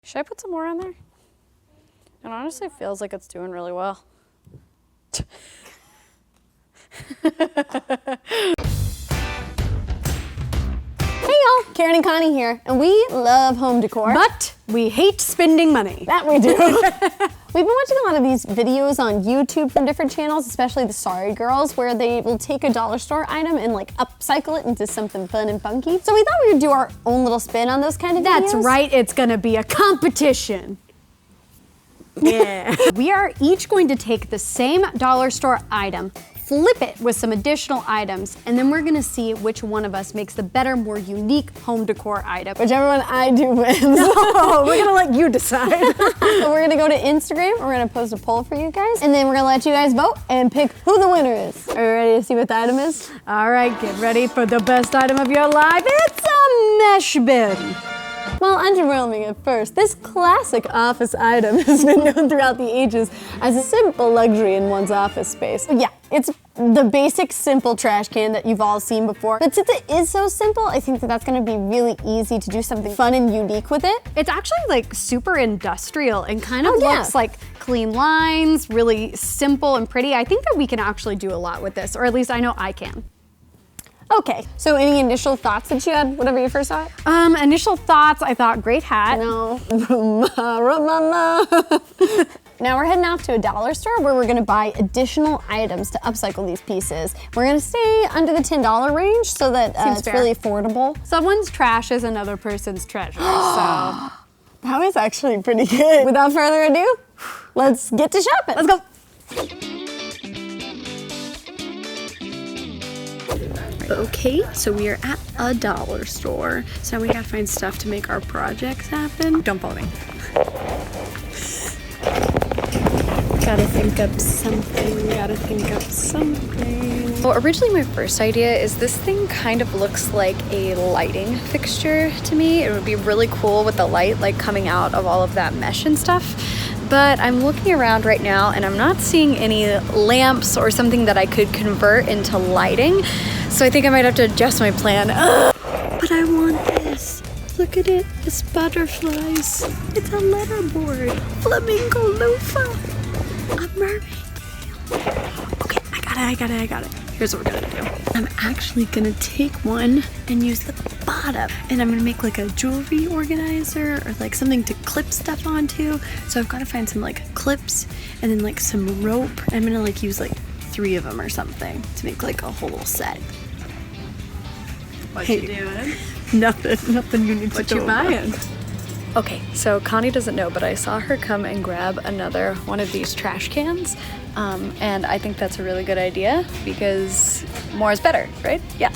Should I put some more on there? It honestly feels like it's doing really well. Hey y'all, Karen and Connie here, and we love home decor. But we hate spending money. That we do. We've been watching a lot of these videos on YouTube from different channels, especially the Sorry Girls, where they will take a dollar store item and like upcycle it into something fun and funky. So we thought we would do our own little spin on those kind of videos. That's right, it's gonna be a competition. Yeah. We are each going to take the same dollar store item, flip it with some additional items, and then we're gonna see which one of us makes the better, more unique home decor item. Whichever one I do wins. No, we're gonna let you decide. So we're gonna go to Instagram, we're gonna post a poll for you guys, and then we're gonna let you guys vote and pick who the winner is. Are you ready to see what the item is? All right, get ready for the best item of your life. It's a mesh bin. Well, underwhelming at first, this classic office item has been known throughout the ages as a simple luxury in one's office space. Yeah, it's the basic simple trash can that you've all seen before. But since it is so simple, I think that that's gonna be really easy to do something fun and unique with it. It's actually like super industrial and kind of looks like clean lines, really simple and pretty. I think that we can actually do a lot with this, or at least I know I can. Okay, so any initial thoughts that you had, whatever you first saw it? Initial thoughts, I thought great hat. No. Now we're heading off to a dollar store where we're gonna buy additional items to upcycle these pieces. We're gonna stay under the $10 range so that it's fair. really affordable. Someone's trash is another person's treasure, so. That was actually pretty good. Without further ado, let's get to shopping. Let's go. Okay, so we are at a dollar store. So now we gotta find stuff to make our projects happen. Don't follow me. Gotta think up something. Well, originally my first idea is this thing kind of looks like a lighting fixture to me. It would be really cool with the light like coming out of all of that mesh and stuff. But I'm looking around right now and I'm not seeing any lamps or something that I could convert into lighting. So I think I might have to adjust my plan. But I want this. Look at it, it's butterflies. It's a letterboard, flamingo loafer, a mermaid tail. Okay, I got it. Here's what we're gonna do. I'm actually gonna take one and use the bottom, and I'm gonna make like a jewelry organizer or like something to clip stuff onto. So I've gotta find some like clips and then like some rope. I'm gonna like use like 3 of them or something to make like a whole little set. What you doing? Nothing you need to do. What you buying? Okay, so Connie doesn't know, but I saw her come and grab another one of these trash cans. And I think that's a really good idea because more is better, right? Yeah.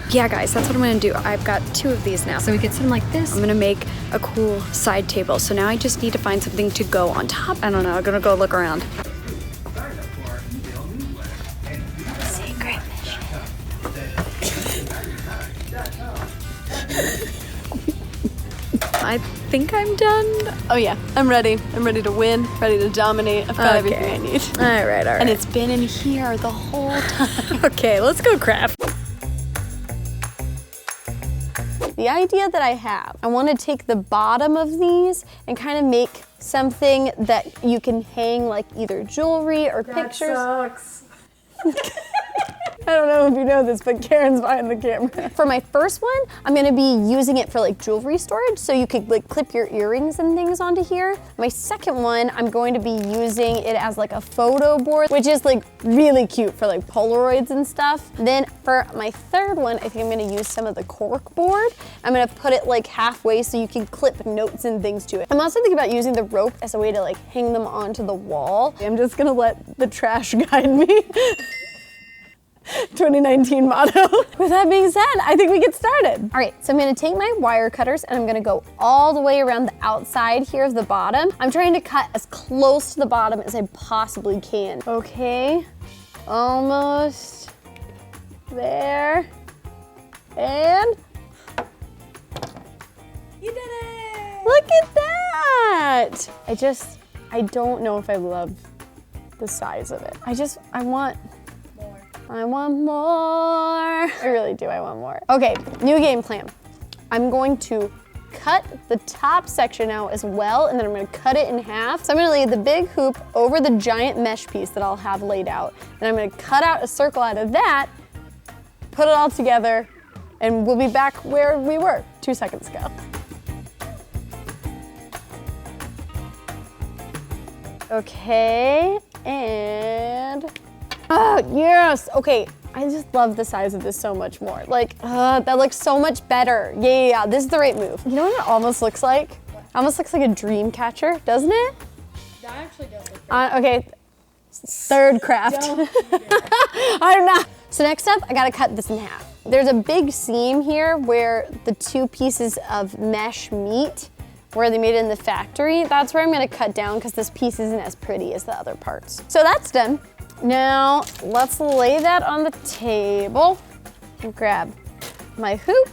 Yeah, guys, that's what I'm gonna do. I've got 2 of these now. So we could sit them like this. I'm gonna make a cool side table. So now I just need to find something to go on top. I don't know, I'm gonna go look around. Secret mission. I think I'm done. Oh yeah, I'm ready. I'm ready to win, ready to dominate. I've got everything I need. All right. And it's been in here the whole time. Okay, let's go craft. The idea that I have, I want to take the bottom of these and kind of make something that you can hang like either jewelry or pictures. Sucks. I don't know if you know this, but Karen's behind the camera. For my first one, I'm gonna be using it for like jewelry storage, so you could like clip your earrings and things onto here. My second one, I'm going to be using it as like a photo board, which is like really cute for like Polaroids and stuff. Then for my third one, I think I'm gonna use some of the cork board. I'm gonna put it like halfway so you can clip notes and things to it. I'm also thinking about using the rope as a way to like hang them onto the wall. I'm just gonna let the trash guide me. 2019 motto. With that being said, I think we get started. All right, so I'm gonna take my wire cutters and I'm gonna go all the way around the outside here of the bottom. I'm trying to cut as close to the bottom as I possibly can. Okay, almost there. And You did it! look at that. I don't know if I love the size of it. I want more. I really do, I want more. Okay, new game plan. I'm going to cut the top section out as well, and then I'm gonna cut it in half. So I'm gonna lay the big hoop over the giant mesh piece that I'll have laid out. And I'm gonna cut out a circle out of that, put it all together, and we'll be back where we were 2 seconds ago. Okay, and, oh, yes, okay. I just love the size of this so much more. Like, that looks so much better. Yeah, this is the right move. You know what it almost looks like? Almost looks like a dream catcher, doesn't it? That actually does look great. Okay, third craft. I don't know. So next up, I gotta cut this in half. There's a big seam here where the two pieces of mesh meet, where they made it in the factory. That's where I'm gonna cut down because this piece isn't as pretty as the other parts. So that's done. Now, let's lay that on the table and grab my hoop.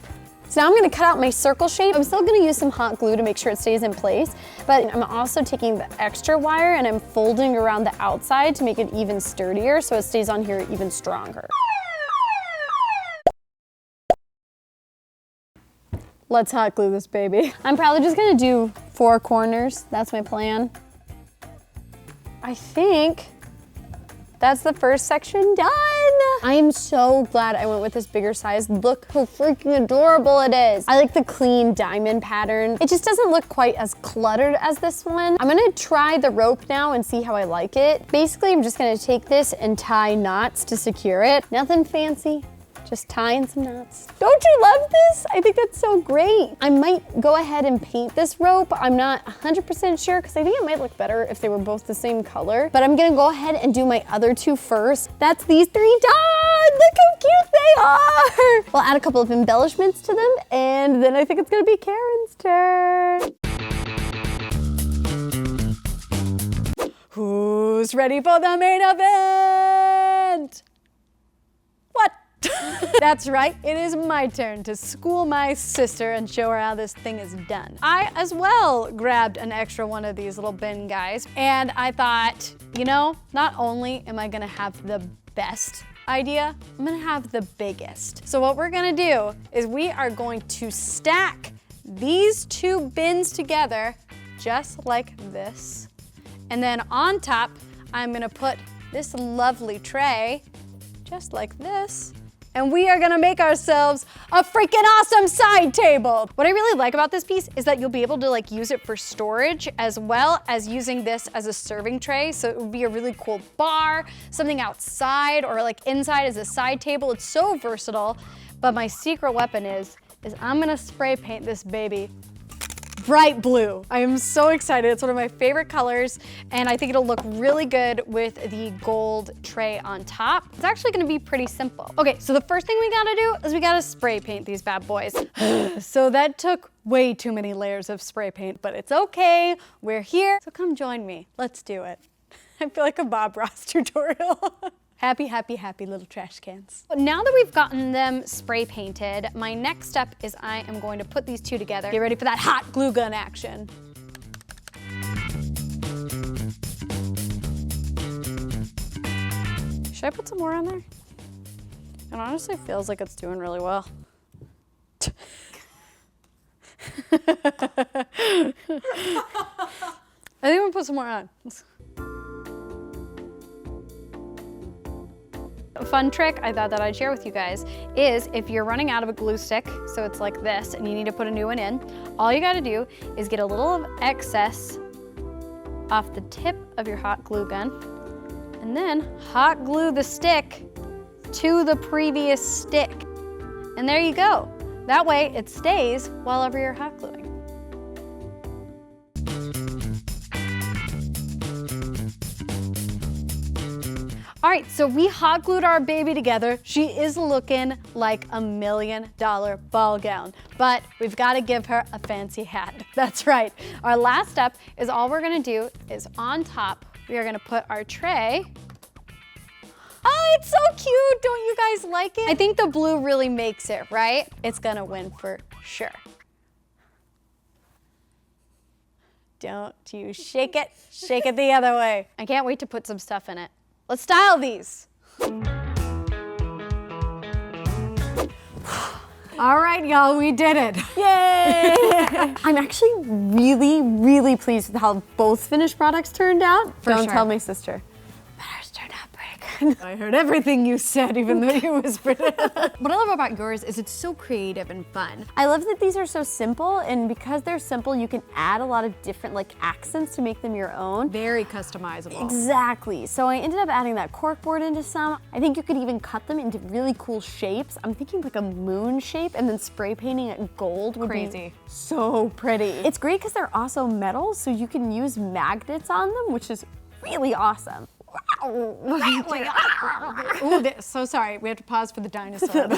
So now I'm gonna cut out my circle shape. I'm still gonna use some hot glue to make sure it stays in place, but I'm also taking the extra wire and I'm folding around the outside to make it even sturdier so it stays on here even stronger. Let's hot glue this baby. I'm probably just gonna do 4 corners. That's my plan. I think that's the first section done. I am so glad I went with this bigger size. Look how freaking adorable it is. I like the clean diamond pattern. It just doesn't look quite as cluttered as this one. I'm gonna try the rope now and see how I like it. Basically, I'm just gonna take this and tie knots to secure it. Nothing fancy. Just tying some knots. Don't you love this? I think that's so great. I might go ahead and paint this rope. I'm not 100% sure because I think it might look better if they were both the same color, but I'm gonna go ahead and do my other 2 first. That's these 3 done. Look how cute they are. We'll add a couple of embellishments to them and then I think it's gonna be Karen's turn. Who's ready for the main event? What? That's right, it is my turn to school my sister and show her how this thing is done. I as well grabbed an extra one of these little bin guys and I thought, you know, not only am I gonna have the best idea, I'm gonna have the biggest. So what we're gonna do is we are going to stack these 2 bins together just like this. And then on top, I'm gonna put this lovely tray just like this. And we are gonna make ourselves a freaking awesome side table. What I really like about this piece is that you'll be able to like use it for storage as well as using this as a serving tray. So it would be a really cool bar, something outside or like inside as a side table. It's so versatile. But my secret weapon is I'm gonna spray paint this baby bright blue. I am so excited. It's one of my favorite colors and I think it'll look really good with the gold tray on top. It's actually gonna be pretty simple. Okay, so the first thing we gotta do is we gotta spray paint these bad boys. So that took way too many layers of spray paint, but it's okay. We're here, so come join me. Let's do it. I feel like a Bob Ross tutorial. Happy, happy, happy little trash cans. Now that we've gotten them spray painted, my next step is I am going to put these 2 together. Get ready for that hot glue gun action. Should I put some more on there? It honestly feels like it's doing really well. I think I'm gonna put some more on. A fun trick I thought that I'd share with you guys is if you're running out of a glue stick, so it's like this, and you need to put a new one in, all you gotta do is get a little of excess off the tip of your hot glue gun, and then hot glue the stick to the previous stick. And there you go. That way it stays while ever you're hot gluing. All right, so we hot glued our baby together. She is looking like $1 million ball gown, but we've got to give her a fancy hat. That's right. Our last step is all we're gonna do is on top, we are gonna put our tray. Oh, it's so cute. Don't you guys like it? I think the blue really makes it, right? It's gonna win for sure. Don't you shake it the other way. I can't wait to put some stuff in it. Let's style these. All right, y'all, we did it. Yay! I'm actually really, really pleased with how both finished products turned out. Don't sure. tell my sister. But ours turned out pretty good. I heard everything you said, even though you whispered it. What I love about yours is it's so creative and fun. I love that these are so simple, and because they're simple, you can add a lot of different like accents to make them your own. Very customizable. Exactly. So I ended up adding that corkboard into some. I think you could even cut them into really cool shapes. I'm thinking like a moon shape, and then spray painting it gold would Crazy. be so pretty. It's great because they're also metal, so you can use magnets on them, which is really awesome. Ooh, so sorry. We have to pause for the dinosaur.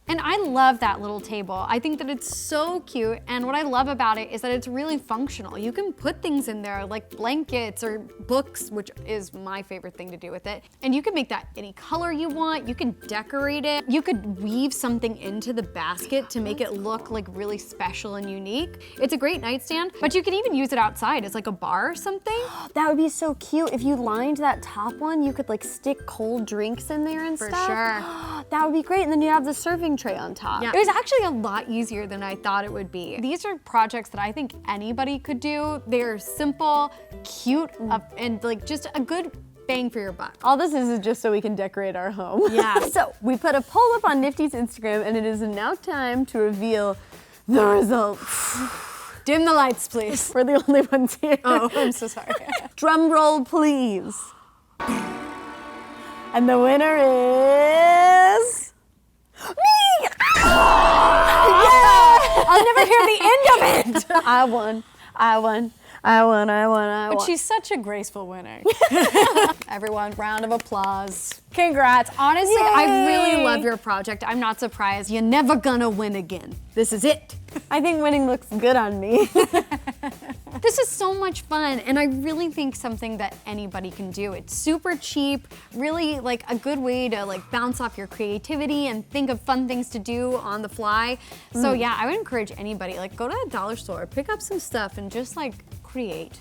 And I love that little table. I think that it's so cute, and what I love about it is that it's really functional. You can put things in there like blankets or books, which is my favorite thing to do with it. And you can make that any color you want. You can decorate it. You could weave something into the basket to make it look like really special and unique. It's a great nightstand, but you can even use it outside as like a bar or something. That would be so cute. If you lined that top one, you could like stick cold drinks in there and For stuff. sure. That would be great. And then you have the serving tray on top. Yeah. It was actually a lot easier than I thought it would be. These are projects that I think anybody could do. They're simple, cute, and like just a good bang for your buck. All this is just so we can decorate our home. Yeah. So we put a poll up on Nifty's Instagram, and it is now time to reveal the results. Dim the lights, please. We're the only ones here. Oh, I'm so sorry. Drum roll, please. And the winner is me. I'll never hear the end of it. I won. But she's such a graceful winner. Everyone, round of applause. Congrats. Honestly, I really Yay. love your project. I'm not surprised. You're never gonna win again. This is it. I think winning looks good on me. This is so much fun, and I really think something that anybody can do. It's super cheap, really like a good way to like bounce off your creativity and think of fun things to do on the fly. So yeah, I would encourage anybody, like go to a dollar store, pick up some stuff and just like create.